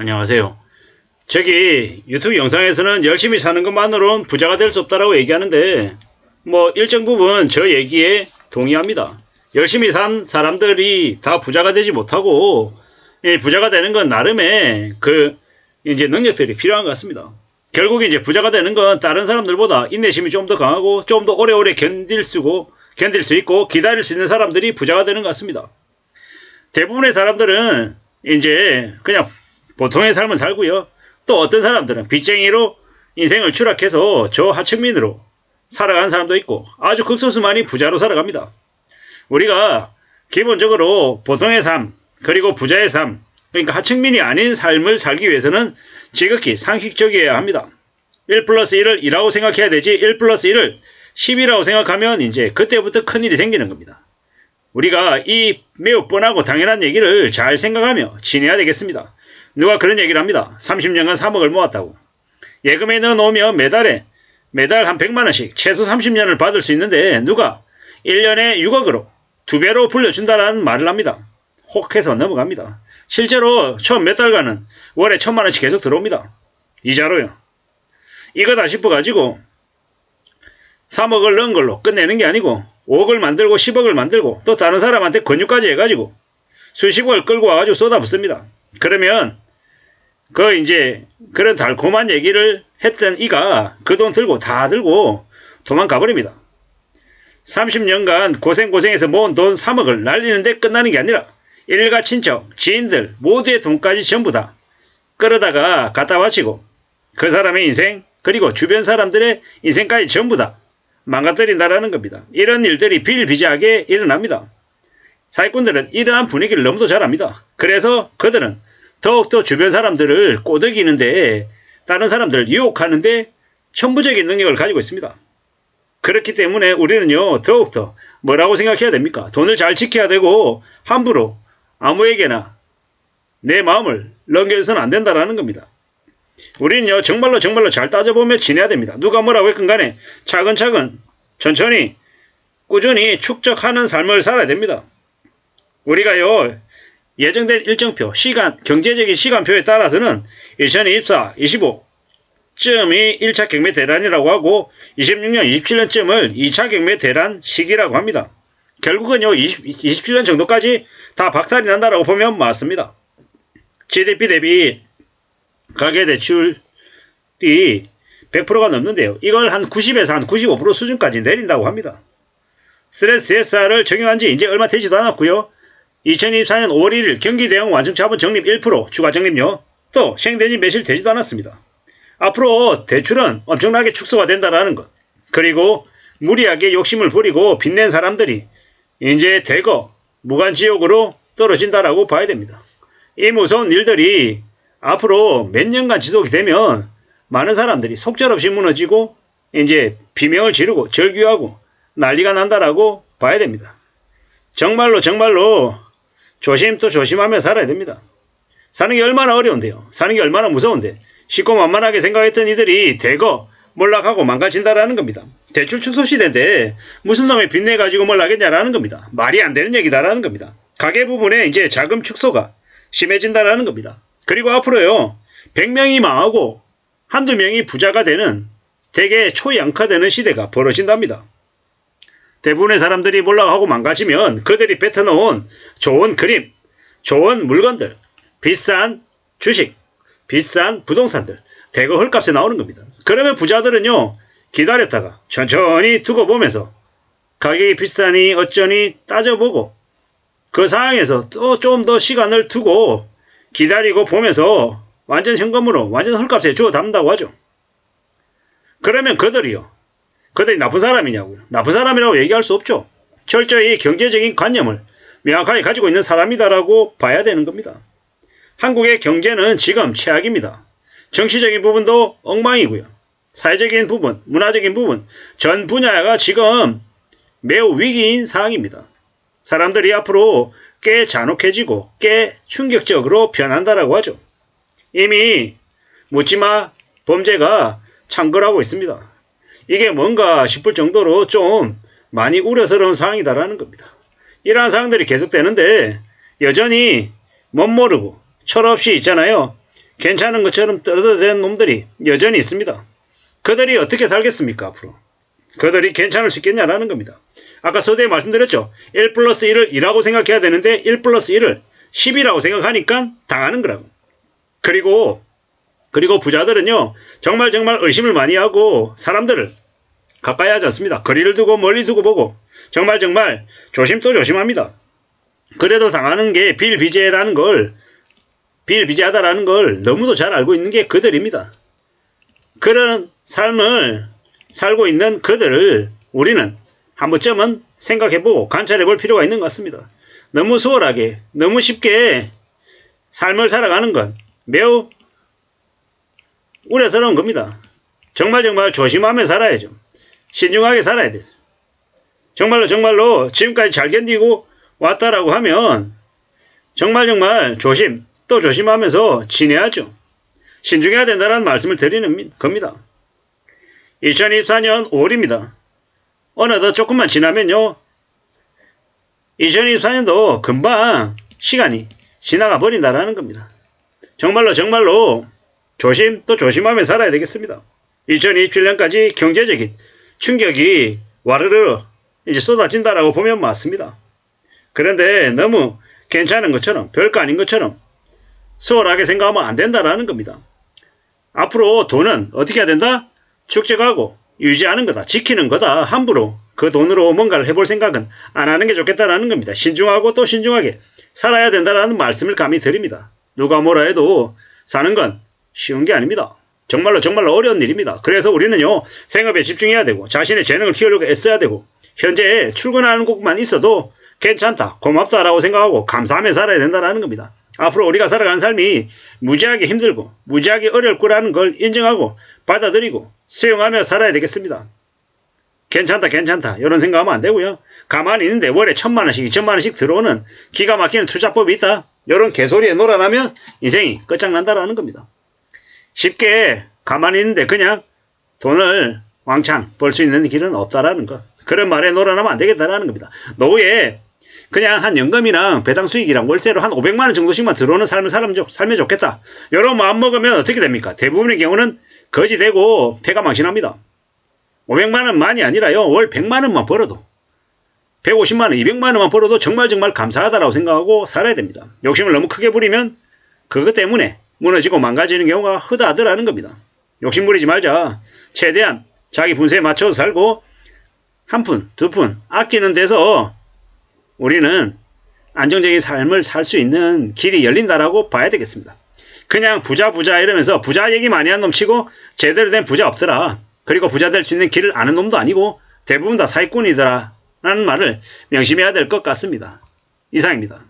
안녕하세요. 저기 유튜브 영상에서는 열심히 사는 것만으로는 부자가 될 수 없다라고 얘기하는데 일정 부분 저 얘기에 동의합니다. 열심히 산 사람들이 다 부자가 되지 못하고 부자가 되는 건 나름의 이제 능력들이 필요한 것 같습니다. 결국 이제 부자가 되는 건 다른 사람들보다 인내심이 좀 더 강하고 좀 더 오래오래 견딜 수 있고 기다릴 수 있는 사람들이 부자가 되는 것 같습니다. 대부분의 사람들은 이제 그냥 보통의 삶을 살고요. 또 어떤 사람들은 빚쟁이로 인생을 추락해서 저 하층민으로 살아가는 사람도 있고 아주 극소수만이 부자로 살아갑니다. 우리가 기본적으로 보통의 삶 그리고 부자의 삶 그러니까 하층민이 아닌 삶을 살기 위해서는 지극히 상식적이어야 합니다. 1 플러스 1을 2라고 생각해야 되지 1 플러스 1을 10이라고 생각하면 이제 그때부터 큰일이 생기는 겁니다. 우리가 이 매우 뻔하고 당연한 얘기를 잘 생각하며 지내야 되겠습니다. 누가 그런 얘기를 합니다. 30년간 3억을 모았다고. 예금에 넣어놓으면 매달 한 100만원씩 최소 30년을 받을 수 있는데 누가 1년에 6억으로 2배로 불려준다라는 말을 합니다. 혹해서 넘어갑니다. 실제로 처음 몇 달간은 월에 1000만원씩 계속 들어옵니다. 이자로요. 이거다 싶어가지고 3억을 넣은 걸로 끝내는 게 아니고 5억을 만들고 10억을 만들고 또 다른 사람한테 권유까지 해가지고 수십억을 끌고 와가지고 쏟아붓습니다. 그러면 이제 그런 달콤한 얘기를 했던 이가 그 돈 다 들고 도망가 버립니다. 30년간 고생해서 모은 돈 3억을 날리는데 끝나는 게 아니라 일가 친척, 지인들 모두의 돈까지 전부 다 끌어다가 갖다 바치고 그 사람의 인생 그리고 주변 사람들의 인생까지 전부 다 망가뜨린다라는 겁니다. 이런 일들이 비일비재하게 일어납니다. 사기꾼들은 이러한 분위기를 너무도 잘 압니다. 그래서 그들은 더욱더 주변 사람들을 꼬드기는데 다른 사람들을 유혹하는데 천부적인 능력을 가지고 있습니다. 그렇기 때문에 우리는요 더욱더 뭐라고 생각해야 됩니까? 돈을 잘 지켜야 되고 함부로 아무에게나 내 마음을 넘겨서는 안 된다라는 겁니다. 우리는요 정말로 잘 따져보며 지내야 됩니다. 누가 뭐라고 했건 간에 차근차근 천천히 꾸준히 축적하는 삶을 살아야 됩니다. 우리가요 예정된 일정표, 경제적인 시간표에 따라서는 2024, 25쯤이 1차 경매 대란이라고 하고 26년, 27년쯤을 2차 경매 대란 시기라고 합니다. 결국은요 27년 정도까지 다 박살이 난다라고 보면 맞습니다. GDP 대비 가계대출이 100%가 넘는데요. 이걸 한 90에서 한 95% 수준까지 내린다고 합니다. 스트레스 DSR을 적용한 지 이제 얼마 되지도 않았고요. 2024년 5월 1일 경기대형 완성자본 적립 1% 추가 적립요. 또 시행된 지 며칠 되지도 않았습니다. 앞으로 대출은 엄청나게 축소가 된다라는 것. 그리고 무리하게 욕심을 부리고 빚낸 사람들이 이제 대거 무간지옥으로 떨어진다라고 봐야 됩니다. 이 무서운 일들이 앞으로 몇 년간 지속이 되면 많은 사람들이 속절없이 무너지고 이제 비명을 지르고 절규하고 난리가 난다라고 봐야 됩니다. 정말로 조심하며 살아야 됩니다. 사는 게 얼마나 어려운데요. 사는 게 얼마나 무서운데 쉽고 만만하게 생각했던 이들이 대거 몰락하고 망가진다라는 겁니다. 대출 축소 시대인데 무슨 놈의 빚내 가지고 뭘 하겠냐라는 겁니다. 말이 안 되는 얘기다라는 겁니다. 가계 부분에 이제 자금 축소가 심해진다라는 겁니다. 그리고 앞으로요 100명이 망하고 한두 명이 부자가 되는 되게 초양화되는 시대가 벌어진답니다. 대부분의 사람들이 몰락하고 망가지면 그들이 뱉어놓은 좋은 그림, 좋은 물건들, 비싼 주식, 비싼 부동산들 대거 헐값에 나오는 겁니다. 그러면 부자들은요 기다렸다가 천천히 두고 보면서 가격이 비싸니 어쩌니 따져보고 그 상황에서 또 좀 더 시간을 두고 기다리고 보면서 완전 현금으로 완전 헐값에 주워 담는다고 하죠. 그러면 그들이 나쁜 사람이냐고요. 나쁜 사람이라고 얘기할 수 없죠. 철저히 경제적인 관념을 명확하게 가지고 있는 사람이다라고 봐야 되는 겁니다. 한국의 경제는 지금 최악입니다. 정치적인 부분도 엉망이고요. 사회적인 부분, 문화적인 부분, 전 분야가 지금 매우 위기인 상황입니다. 사람들이 앞으로 꽤 잔혹해지고 꽤 충격적으로 변한다라고 하죠. 이미 묻지마 범죄가 창궐하고 있습니다. 이게 뭔가 싶을 정도로 좀 많이 우려스러운 상황이다라는 겁니다. 이러한 상황들이 계속되는데 여전히 멋모르고 철없이 있잖아요. 괜찮은 것처럼 떠들어댄 놈들이 여전히 있습니다. 그들이 어떻게 살겠습니까 앞으로? 그들이 괜찮을 수 있겠냐라는 겁니다. 아까 서두에 말씀드렸죠. 1 플러스 1을 2라고 생각해야 되는데 1 플러스 1을 10이라고 생각하니까 당하는 거라고. 그리고 부자들은요. 정말 의심을 많이 하고 사람들을 가까이 하지 않습니다. 거리를 두고 멀리 두고 보고 정말 조심 또 조심합니다. 그래도 당하는 게 비일비재하다는 걸 너무도 잘 알고 있는 게 그들입니다. 그런 삶을 살고 있는 그들을 우리는 한 번쯤은 생각해보고 관찰해볼 필요가 있는 것 같습니다. 너무 수월하게 너무 쉽게 삶을 살아가는 건 매우 우려스러운 겁니다. 정말 조심하며 살아야죠. 신중하게 살아야 돼요. 정말로 지금까지 잘 견디고 왔다라고 하면 정말 조심 또 조심하면서 지내야죠. 신중해야 된다는 말씀을 드리는 겁니다. 2024년 5월입니다. 어느덧 조금만 지나면요. 2024년도 금방 시간이 지나가 버린다라는 겁니다. 정말로 조심 또 조심하며 살아야 되겠습니다. 2027년까지 경제적인 충격이 와르르 이제 쏟아진다라고 보면 맞습니다. 그런데 너무 괜찮은 것처럼 별거 아닌 것처럼 수월하게 생각하면 안 된다라는 겁니다. 앞으로 돈은 어떻게 해야 된다? 축적하고 유지하는 거다. 지키는 거다. 함부로 그 돈으로 뭔가를 해볼 생각은 안 하는 게 좋겠다라는 겁니다. 신중하고 또 신중하게 살아야 된다라는 말씀을 감히 드립니다. 누가 뭐라 해도 사는 건 쉬운 게 아닙니다. 정말로 어려운 일입니다. 그래서 우리는요. 생업에 집중해야 되고 자신의 재능을 키우려고 애써야 되고 현재 출근하는 곳만 있어도 괜찮다, 고맙다라고 생각하고 감사하며 살아야 된다는 겁니다. 앞으로 우리가 살아가는 삶이 무지하게 힘들고 무지하게 어려울 거라는 걸 인정하고 받아들이고 수용하며 살아야 되겠습니다. 괜찮다 이런 생각하면 안 되고요. 가만히 있는데 월에 1,000만원씩 2,000만원씩 들어오는 기가 막히는 투자법이 있다. 이런 개소리에 놀아나면 인생이 끝장난다라는 겁니다. 쉽게 가만히 있는데 그냥 돈을 왕창 벌 수 있는 길은 없다라는 거. 그런 말에 놀아나면 안 되겠다라는 겁니다. 노후에 그냥 한 연금이랑 배당 수익이랑 월세로 한 500만원 정도씩만 들어오는 삶을 살면 좋겠다. 이런 마음 먹으면 어떻게 됩니까? 대부분의 경우는 거지 되고 폐가 망신합니다. 500만원만이 아니라요. 월 100만원만 벌어도 150만원, 200만원만 벌어도 정말 감사하다라고 생각하고 살아야 됩니다. 욕심을 너무 크게 부리면 그것 때문에 무너지고 망가지는 경우가 허다하더라는 겁니다. 욕심 부리지 말자. 최대한 자기 분수에 맞춰서 살고 한 푼, 두 푼 아끼는 데서 우리는 안정적인 삶을 살 수 있는 길이 열린다라고 봐야 되겠습니다. 그냥 부자 이러면서 부자 얘기 많이 한 놈 치고 제대로 된 부자 없더라. 그리고 부자 될 수 있는 길을 아는 놈도 아니고 대부분 다 사기꾼이더라 라는 말을 명심해야 될 것 같습니다. 이상입니다.